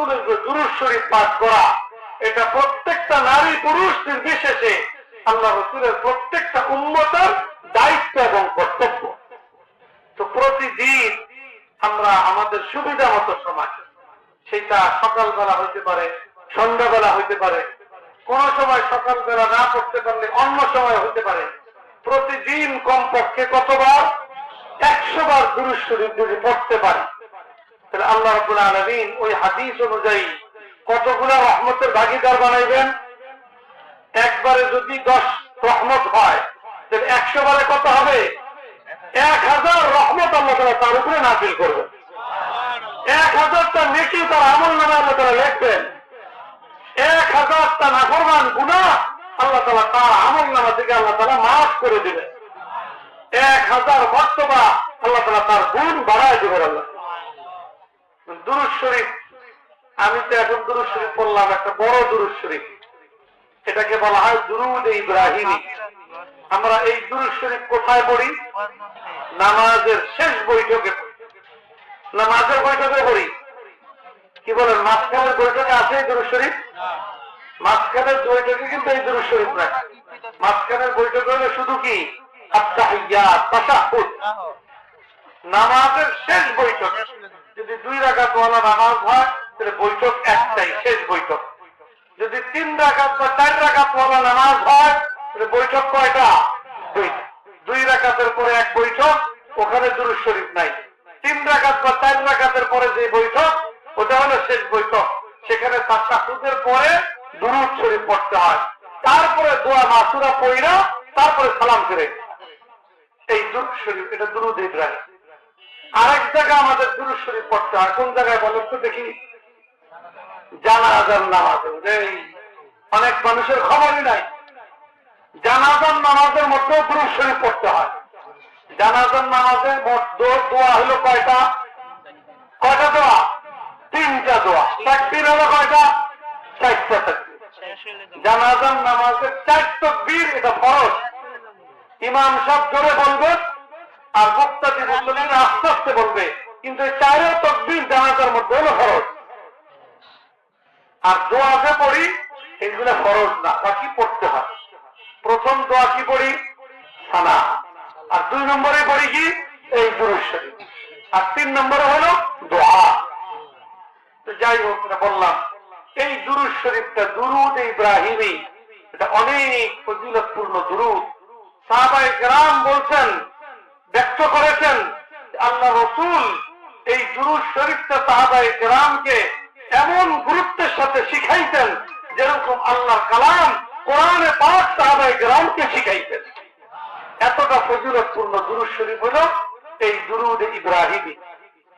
রসুলের দুরূদ শরীফ পাঠ করা, এটা প্রত্যেকটা নারী পুরুষ নির্বিশেষে আল্লাহ রসুলের প্রত্যেকটা উম্মতের দায়িত্ব এবং কর্তব্য। তো প্রতিদিন আমরা আমাদের সুবিধা মতো সময়, সেটা সকালবেলা হইতে পারে, সন্ধ্যাবেলা হইতে পারে, কোন সময় সকালবেলা না পড়তে পারলে অন্য সময় হইতে পারে, প্রতিদিন কমপক্ষে কতবার? 100 বার দুরূদ শরীফ যদি পড়তে পারি, তাহলে আল্লাহ রাব্বুল আলামিন ওই হাদিস অনুযায়ী কতগুলা রহমতের ভাগিদার বানাইবেন? একবারে যদি 10 রহমত হয়, তাহলে 100 বারে কত হবে? 1000 রহমত আল্লাহ তাআলা তার উপরে নাযিল করবেন। 1000টা নেকি তার আমলনামায় আল্লাহ তাআলা লিখবেন। 1000টা নাফরমান গুনাহ আল্লাহ তাআলা তার আমলনামা থেকে আল্লাহ তাআলা মাফ করে দিবেন। 1000 মর্তবা আল্লাহ তাআলা তার গুণ বাড়ায় দিবেন। আল্লাহ দুরূদ শরীফ, আমি তো এখন দুরূদ শরীফ পড়লাম, একটা বড় দুরূদ শরীফ, এটাকে বলা হয় দুরূদ ইব্রাহিমী। আমরা এই দুরূদ শরীফ কোথায় পড়ি? নামাজের শেষ বৈঠকে পড়ি। নামাজের বৈঠকে পড়ি। কি বলেন, মাঝখানের বৈঠকে আছে এই দুরূদ শরীফ? মাঝখানের বৈঠকে কিন্তু এই দুরূদ শরীফ নাই। মাঝখানের বৈঠকে হলে শুধু কি আত্তাহিয়াত, তাশাহুদ। নামাজের শেষ বৈঠক যদি 2 রাকাত ওয়ালা নামাজ হয়, তাহলে বৈঠক একটাই, শেষ বৈঠক। যদি 3 রাকাত বা 4 রাকাত ওয়ালা নামাজ হয়, তাহলে বৈঠক কয়টা? 2টা। 2 রাকাতের পরে এক বৈঠক, ওখানে দুরূদ শরীফ নাই। 3 রাকাত বা 4 রাকাতের পরে যে বৈঠক, ওটা হলো শেষ বৈঠক। সেখানে তাশাহুদের পরে দুরূদ শরীফ পড়তে হয়, তারপরে দোয়া মাসুরা পড়া, তারপরে সালাম ফিরে। এই দুরূদ শরীফ, এটা দুরূদ ইব্রাহিম। আরেক জায়গায় আমাদের দুরূদ শরীফ পড়তে হয়, কোন জায়গায় বলেন তো দেখি? জানাজার নামাজে। অনেক মানুষের খবরই নাই, জানাজার নামাজের মধ্যে দুরূদ শরীফ পড়তে হয়। জানাজার নামাজে মোট দোয়া হলো কয়টা? কয়টা দোয়া? 3টা দোয়া। তাকবীর হলো কয়টা? 4টা তাকবীর। জানাজার নামাজের 4 তাকবীর, এটা ফরজ। ইমাম সাহেব জোরে বলবে আর মুক্তাদি মুসল্লিরা আস্তে আস্তে বলবে, কিন্তু এই 4 তাকবীর জানাজার মধ্যে হলো ফরজ। আর দোয়া যে পড়ি, এগুলো ফরজ না, বাকি পড়তে হয়। প্রথম দোয়া কি পড়ি? সানা। আর 2 নম্বরে পড়ি কি? এই দুরূদ শরীফ। আর 3 নম্বরে হলো দোয়া। তো যাই হোক, বললাম এই দুরূদ শরীফটা দুরূদ ইব্রাহিমী, এটা অনেক ফজিলতপূর্ণ দুরূদ। সাহাবায়ে কেরাম বলছেন, ব্যক্ত করেছেন, আল্লাহ রাসূল এই দুরূদ শরীফটা সাহাবায়ে কেরামকে এমন গুরুত্বের সাথে শিখাইতেন, যেরকম আল্লাহর কালাম কোরআনে পাক সাহাবায়ে কেরামকে শিখাইতেন। এতটা ফজিলতপূর্ণ দুরূদ শরীফ হলো এই দুরূদ ইব্রাহিমী।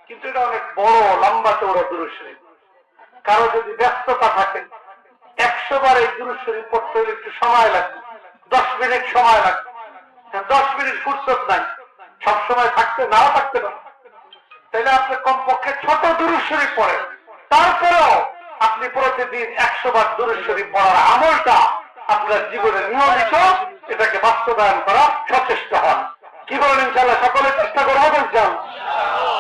কিন্তু এটা অনেক বড়, লম্বা চওড়া দুরূদ শরীফ। কারো যদি ব্যস্ততা থাকে, 100 বার এই দুরূদ শরীফ পড়তে হলে একটু সময় লাগবে, 10 মিনিট সময় লাগবে। 10 মিনিট ফুরসত নাই, সবসময় থাকতে নাও থাকতে পারে। তাহলে আপনি কমপক্ষে ছোট দুরূদ শরীফ পড়েন, তারপরেও আপনি প্রতিদিন 100 বার দুরূদ শরীফ পড়ার আমলটা আপনার জীবনে নিয়মিত এটাকে বাস্তবায়ন করার সচেষ্ট হন। কি বলেন? ইনশাআল্লাহ সকলে চেষ্টা করবো বলছেন।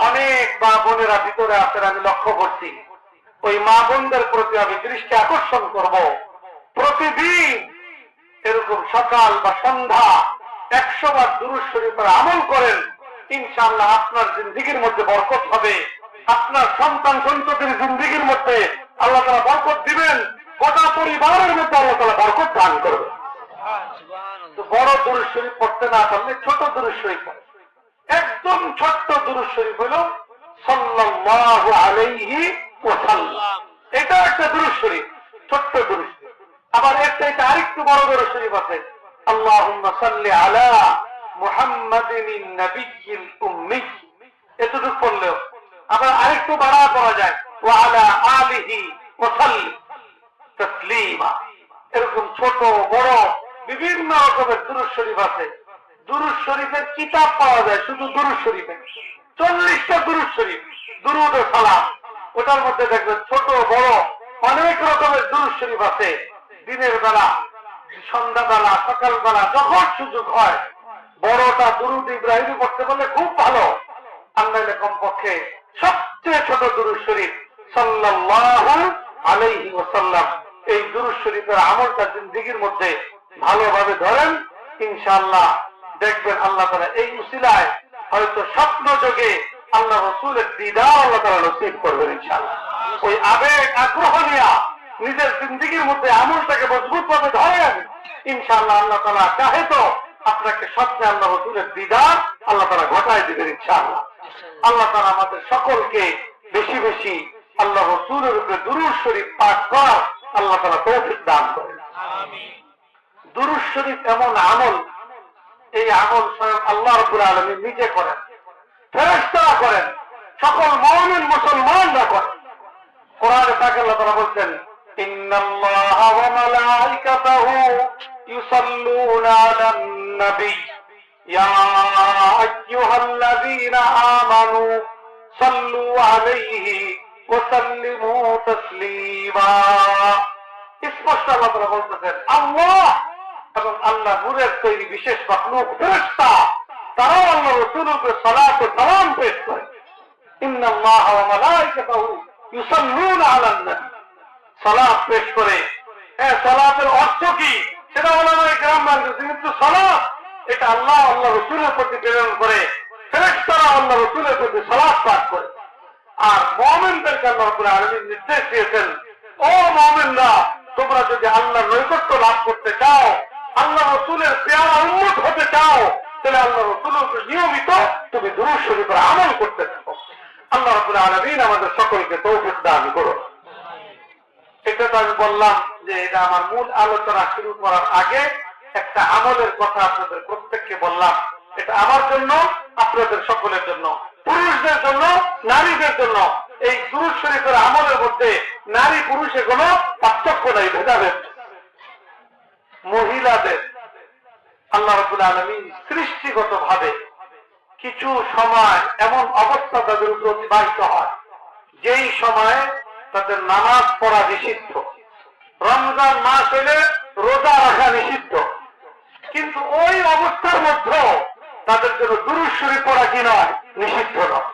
অনেক মা বোনেরা ভিতরে আছেন, আমি লক্ষ্য করছি। ওই মা বোনদের প্রতি আমি দৃষ্টি আকর্ষণ করব, প্রতিদিন এরকম সকাল বা সন্ধ্যা 100 বার দুরূদ শরীফের আমল করেন। ইনশাআল্লাহ আপনার জিন্দেগীর মধ্যে বরকত হবে, আপনার সন্তান সন্ততির জিন্দেগীর মধ্যে আল্লাহ তাআলা বরকত দিবেন, গোটা পরিবারের মধ্যে আল্লাহ তাআলা বরকত দান করবেন। তো বড় দুরূদ শরীফ পড়তে না পারলে ছোট দুরূদ শরীফ পড়েন। একদম ছোট্ট দুরূদ শরীফ হলো সাল্লাল্লাহু আলাইহি ওয়াসাল্লাম। এটা একটা দুরূদ শরীফ, ছোট্ট দুরূদ শরীফ। আবার এর চাইতে আরেকটু বড় দুরূদ শরীফ আছে, আল্লাহুম্মা সাল্লি আলা মুহাম্মাদিন নাবিয়্যিল উম্মি। এতটুকু পড়লেও আবার আরেকটু বাড়া করা যায়, ওয়া আলা আলিহি ওয়া সাল্লিম তাসলিমা। এরকম ছোট বড় বিভিন্ন রকমের দুরূদ শরীফ আছে। দুরূদ শরীফের কিতাব পাওয়া যায়, শুধু দুরূদ শরীফে 40টা দুরূদ শরীফ, দুরূদ ও সালাম। ওটার মধ্যে দেখবেন ছোট বড় অনেক রকমের দুরূদ শরীফ আছে। দিনের বেলা, সন্ধ্যাবেলা, সকালবেলা যখন সুযোগ হয় বড়টা দুরূদ ইব্রাহিমী পড়তে বললে খুব ভালো। আর নাহলে কমপক্ষে সবচেয়ে ছোট দুরূদ শরীফ সাল্লাল্লাহু আলাইহি ওয়াসাল্লাম এই দুরূদ শরীফের আমলটা জিন্দেগীর মধ্যে ভালোভাবে ধরেন, ইনশাআল্লাহ দেখবেন আল্লাহ তাআলা এই উসিলায় হয়তো স্বপ্ন যোগে আল্লাহ রাসূলের দিদার আল্লাহ তাআলা নসিব করবেন ইনশাআল্লাহ। ওই আবেগ আগ্রহ নিয়ে নিজের জিন্দেগীর মধ্যে আমলটাকে মজবুত ভাবে ধরেন, ইনশাআল্লাহ আল্লাহ তাআলা চাহে তো আপনাকে স্বপ্নে আল্লাহ রাসূলের দিদার আল্লাহ তাআলা ঘটায় দিবেন ইনশাআল্লাহ। আল্লাহ তাআলা আমাদের সকলকে বেশি বেশি আল্লাহ রাসূলের উপরে দুরূদ শরীফ পাঠ করার আল্লাহ তাআলা তৌফিক দান করেন। আমিন। দুরূদ শরীফ এমন আমল, এই আমল স্বয়ং আল্লাহ রাব্বুল আলামিন নিজে করেন, ফেরেশতারা করেন, সকল মুমিন মুসলমানরা করেন। কোরআনে পাকে আল্লাহ তাআলা বলছেন, ইন্নাল্লাহা ওয়া মালাইকাতাহু ইউসাল্লুনা আলান নবী ইয়া আইয়ুহাল্লাযীনা আমানু সাল্লু আলাইহি ওয়া সাল্লিমু তাসলিমা। স্পষ্ট আল্লাহ তাআলা বলতেছেন আল্লাহ এবং আল্লাহ নূরের তৈরি বিশেষ মাখলুক ফেরেশতা তারাও আল্লাহ রাসূলের উপরে সালাত ও সালাম পেশ করে। ইন্নাল্লাহা ওয়া মালাইকাতাহু ইউসাল্লুনা আলান নবী, সালাত পেশ করে। সালাতের অর্থ কি সেটা ওলামায়ে কেরাম বলেন, কিন্তু সালাত এটা আল্লাহ আল্লাহ রাসূলের প্রতি প্রেরণ করে, ফেরেশতারা আল্লাহ রাসূলের প্রতি সালাত পাঠ করে। আর মুমিনদেরকে আল্লাহ রাব্বুল আলামিন নির্দেশ দিয়েছেন, ও মুমিনরা তোমরা যদি আল্লাহর নৈকট্য লাভ করতে চাও, আল্লাহ রাসূলের পেয়ারা উম্মত হতে চাও, তাহলে আল্লাহ রাসূলের উপর নিয়মিত তুমি দুরূদ শরীফের আমল করতে থাকো। আল্লাহ রাব্বুল আলামিন আমাদের সকলকে তৌফিক দান করুন। এটা তো আমি বললাম যে এটা আমার মূল আলোচনা শুরু করার আগে একটা আমলের কথা আপনাদের প্রত্যেককে বললাম। এটা আমার জন্য, আপনাদের সকলের জন্য, পুরুষদের জন্য, নারীদের জন্য। এই দুরূদ শরীফের আমলের মধ্যে নারী পুরুষে কোনো পার্থক্য নাই, ভেদাভেদ। মহিলাদের আল্লাহ রাব্বুল আলামিন সৃষ্টিগত ভাবে কিছু সময় এমন অবস্থা তাদের উপর অতিবাহিত হয় যেই সময়ে তাদের নামাজ পড়া নিষিদ্ধ। রমজান মাস হলে রোজা রাখা নিষিদ্ধ, কিন্তু ওই অবস্থার মধ্যে তাদের জন্য দুরূদ শরীফ পড়া কি নয়, নিষিদ্ধ নয়।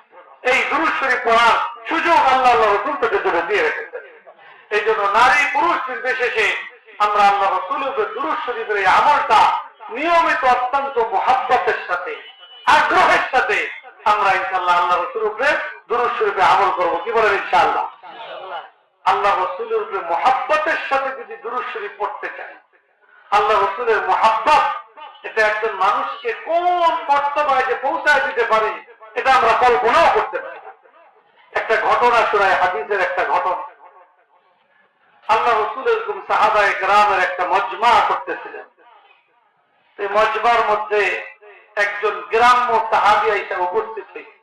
এই দুরূদ শরীফ পড়ার সুযোগ আল্লাহ রাসূল তাদের জন্য দিয়ে রেখেছেন। এই জন্য নারী পুরুষ নির্বিশেষে আমরা আল্লাহ রাসূলের দুরূদ শরীফের এই আমলটা নিয়মিত অত্যন্ত মুহাব্বতের সাথে, আগ্রহের সাথে আমরা ইনশাআল্লাহ আল্লাহ রাসূলের উপরে দুরূদ শরীফে আমল করব। কি বলেন ইনশাআল্লাহ? আল্লাহ রাসূলের উপরে মুহাব্বতের সাথে যদি দুরূদ শরীফ পড়তে চাই, আল্লাহ রাসূলের মুহাব্বত এটা একজন মানুষকে কোন মর্তবায় যে পৌঁছায় দিতে পারে এটা আমরা কল্পনাও করতে পারি। একটা ঘটনা শোনায়, হাদিসের একটা ঘটনা। আল্লাহ রাসূল এরকম সাহাবায়ে কেরামের একটা মজমা করতেছিলেন। এই মজমার মধ্যে একজন গ্রাম্য সাহাবী এসে উপস্থিত হয়েছে।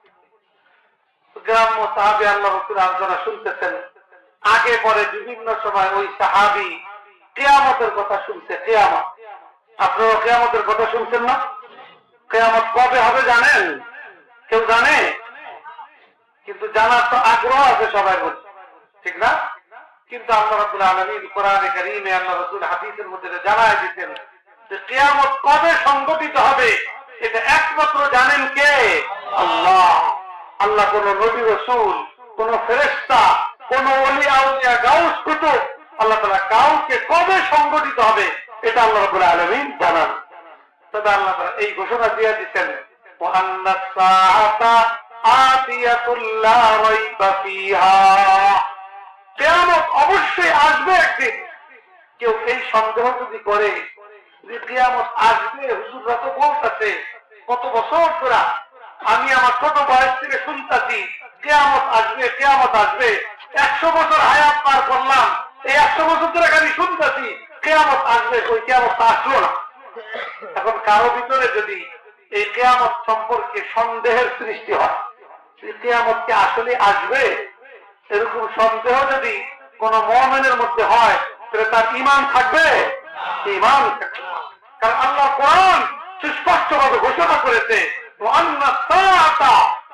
গ্রাম্য সাহাবী আল্লাহ রাসূল আলোচনা শুনতেছেন। আগে পরে বিভিন্ন সময় ওই সাহাবী কিয়ামতের কথা শুনছে। কিয়ামত, আপনারা কিয়ামতের কথা শুনছেন না? কিয়ামত কবে হবে জানেন? কেউ জানে? কিন্তু জানার তো আগ্রহ আছে সবার মধ্যে, ঠিক না? কিন্তু আল্লাহ রাব্বুল আলামিন কোরআনে কারীমে আল্লাহ রাসূল হাদিসের মধ্যে জানায় দিতেন যে কিয়ামত কবে সংঘটিত হবে এটা একমাত্র জানেন কে? আল্লাহ। আল্লাহ কোন নবী রাসূল, কোন ফেরেশতা, কোন ওলি আউলিয়া, গাউস কুতুব আল্লাহ তাআলা কাউকে কবে সংঘটিত হবে এটা আল্লাহ রাব্বুল আলামিন জানান। তবে আল্লাহ তাআলা এই ঘোষণা দিয়ে দিয়েছেন, ওয়া আন্নাস সাআতা আতিয়াতুল লা রাইবা ফিহা, কিয়ামত অবশ্যই আসবে একদিন। কেউ এই সন্দেহ যদি করে যে কিয়ামত আসবে, হুজুররা তো বলতেছে কত বছর ধরে, আমি আমার ছোট বয়স থেকে শুনতেছি কিয়ামত আসবে, কিয়ামত আসবে, 100 বছর হায়াত পার করলাম, এই 100 বছর ধরে খালি শুনতেছি কিয়ামত আসবে, ওই কিয়ামত আসলো না। এখন কারো ভিতরে যদি এই কিয়ামত সম্পর্কে সন্দেহের সৃষ্টি হয়, কিয়ামত কি আসলে আসবে, এরকম সন্দেহ যদি কোন মুমিনের মধ্যে হয়, তাহলে তার ঈমান থাকবে? ঈমান থাকবে না। কারণ আল্লাহ কোরআন সুস্পষ্টভাবে ঘোষণা করেছে, ওয়ান্নাস সাআতা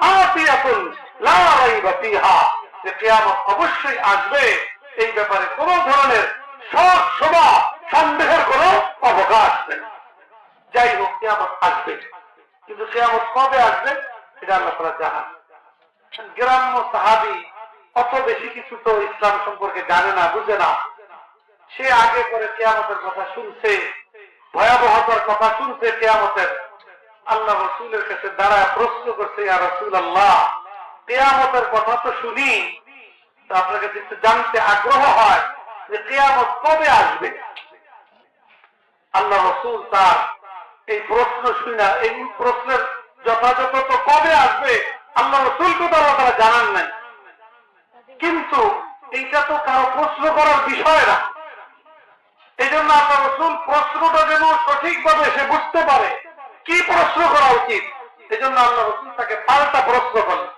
আতিয়াতুন লা রাইবা ফিহা, যে কিয়ামত অবশ্যই আসবে, এই ব্যাপারে কোন ধরনের সন্দেহের কোন অবকাশ নেই। যাই হোক, কিয়ামত আসবে, কিন্তু কিয়ামত কবে আসবে এটা আল্লাহ তাআলা জানেন। গ্রাম্য সাহাবী অত বেশি কিছু তো ইসলাম সম্পর্কে জানে না, বুঝে না। সে আগে করে কিয়ামতের কথা শুনছে, ভয়াবহতার কথা শুনছে কিয়ামতের। আল্লাহ রাসূলের কাছে দাঁড়ায় প্রশ্ন করছে, ইয়া রাসূলুল্লাহ, কিয়ামতের কথা তো শুনি, তো আপনার কাছে একটু জানতে আগ্রহ হয় যে কিয়ামত কবে আসবে। আল্লাহ রাসূল তার এই প্রশ্ন শুনা, এই প্রশ্নের যথাযথ তো কবে আসবে আল্লাহ রাসূলকে তো আল্লাহ তাআলা জানান নাই। কিন্তু এইটা তো কারো প্রশ্ন করার বিষয় না। এই জন্য আল্লাহ রাসূল প্রশ্নটা যেন সঠিকভাবে সে বুঝতে পারে কি প্রশ্ন করা উচিত, এই জন্য আল্লাহ রাসূল তাকে পাল্টা প্রশ্ন করলেন।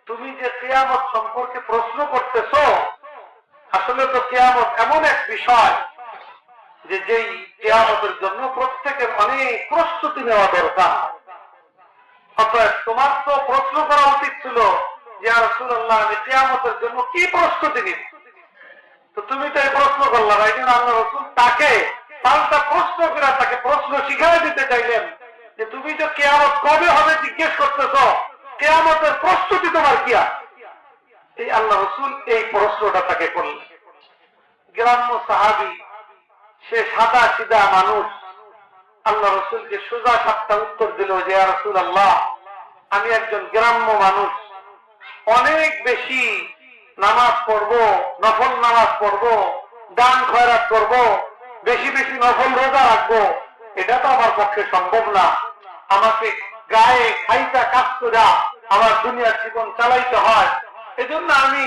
তুমি যে কিয়ামত সম্পর্কে প্রশ্ন করতেছ, আসলে তো কিয়ামত এমন এক বিষয় যে যেই কিয়ামতের জন্য প্রত্যেকের অনেক প্রস্তুতি নেওয়া দরকার। অতএব তোমার তো প্রশ্ন করা উচিত ছিল, ইয়া রাসূলুল্লাহ, আমি কিয়ামতের জন্য কি প্রস্তুতি নিব। তো তুমি তো এই প্রশ্ন করলাম, এই জন্য আল্লাহ রাসূল তাকে পাল্টা প্রশ্ন করে তাকে প্রশ্ন শিখাই দিতে চাইলেন যে তুমি তো কিয়ামত কবে হবে জিজ্ঞেস করতেছ, কিয়ামতের প্রস্তুতি তোমার কি আছে। এই আল্লাহ রাসূল এই প্রশ্নটা তাকে করলেন। গ্রাম্য সাহাবী, সে সাদা সিধা মানুষ, আল্লাহ রাসূলকে সোজা সাপটা উত্তর দিল যে ইয়া রাসূলুল্লাহ, আমি একজন গ্রাম্য মানুষ, অনেক বেশি নামাজ পড়বো, নফল নামাজ পড়বো, দান খয়রাত করবো, বেশি বেশি নফল রোজা রাখবো, এটা তো আমার পক্ষে সম্ভব না। আমাকে গায়ে খাইতা কাজ করে আমার দুনিয়ার জীবন চালাইতে হয়। এজন্য আমি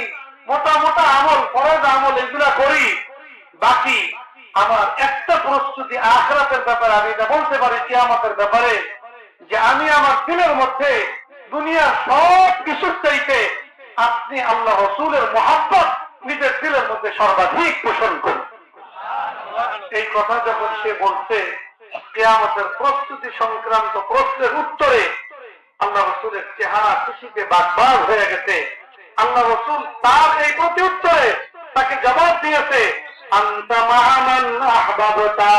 মোটা মোটা আমল, ফরজ আমল এগুলা করি, বাকি আমার একটা প্রস্তুতি আখিরাতের ব্যাপারে আমি এটা বলতে পারি কিয়ামতের ব্যাপারে, যে আমি আমার দিলের মধ্যে দুনিয়ার সব কিছুর চাইতে আপনি আল্লাহ রাসূলের মহব্বত নিজের দিলের মধ্যে সর্বাধিক পোষণ করুন। এই কথা যখন সে বলছে, কিয়ামতের প্রস্তুতি সংক্রান্ত প্রশ্নের উত্তরে আল্লাহ রাসূলের চেহারা খুশিতে বাগবাগ হয়ে গেছে। আল্লাহ রাসূল তার এই প্রতি উত্তরে তাকে জবাব দিয়েছে, আনতা মা'a মান আহবাবতা,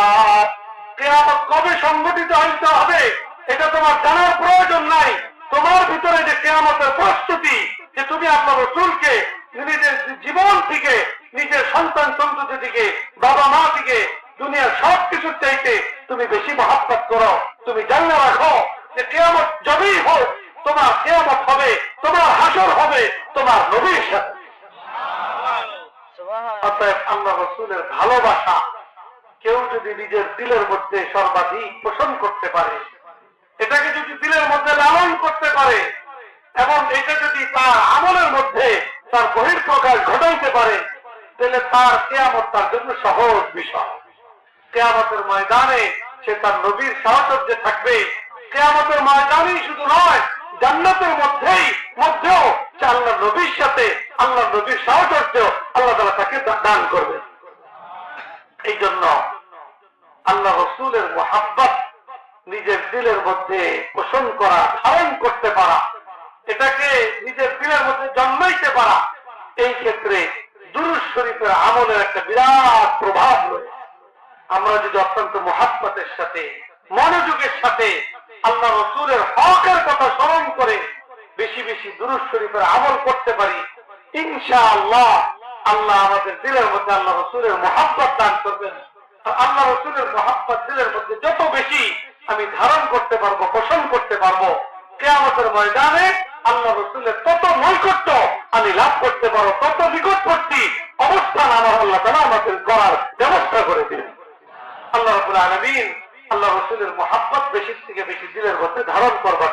কিয়ামত কবে সংঘটিত হইতে হবে এটা তোমার জানার প্রয়োজন নাই। তোমার ভিতরে যে কিয়ামতের প্রস্তুতি, যে তুমি আল্লাহ রাসূলকে নিজের জীবন থেকে, নিজের সন্তান সন্ততি থেকে, বাবা মা থেকে, দুনিয়ার সব কিছুর চাইতে তুমি বেশি মহব্বত করো, তুমি জানা রাখো যে কিয়ামত যবেই হোক তোমার কিয়ামত হবে, তোমার হাসর হবে তোমার নবীর সাথে। অতএব আল্লাহ রাসূলের ভালোবাসা কেউ যদি নিজের দিলের মধ্যে সর্বাধিক পোষণ করতে পারে, এটাকে যদি দিলের মধ্যে লালন করতে পারে, এবং এটা যদি তার আমলের মধ্যে তার বহিঃপ্রকাশ ঘটাইতে পারে, তাহলে তার কিয়ামত তার জন্য সহজ বিষয়। কিয়ামতের ময়দানে সে তার নবীর সাহচর্যে থাকবে। কিয়ামতের ময়দানেই শুধু নয়, জান্নাতের মধ্যেও সে আল্লাহ নবীর সাথে, আল্লাহ নবীর সাহচর্য আল্লাহ তাআলা তাকে দান করবে। এই জন্য আল্লাহ রাসূলের মহব্বত নিজের দিলের মধ্যে পোষণ করা, ধারণ করতে পারা, এটাকে নিজের দিলের মধ্যে জন্মাইতে পারা, এই ক্ষেত্রে দুরূদ শরীফের আমলের একটা বিরাট প্রভাব রয়েছে। আমরা যদি অত্যন্ত মহব্বতের সাথে, মনোযোগের সাথে আল্লাহ রাসূলের হকের কথা স্মরণ করে বেশি বেশি দুরূদ শরীফের আমল করতে পারি, ইনশাআল্লাহ আল্লাহ আমাদের দিলের মধ্যে আল্লাহ রাসূলের মহব্বত দান করবেন। আর আল্লাহ রাসূলের মহব্বত দিলের মধ্যে যত বেশি আমি ধারণ করতে পারবো, পোষণ করতে পারবো, কিয়ামতের ময়দানে আল্লাহ রাসূলের তত নৈকট্য আমি লাভ করতে পারবো, তত নিকটবর্তী অবস্থান আমার আল্লাহ তাআলা আমাদের করার ব্যবস্থা করে দিন। আল্লাহ রাব্বুল আলামিন আল্লাহ রাসূলের মহব্বত বেশি থেকে বেশি দিলের মধ্যে ধারণ করবার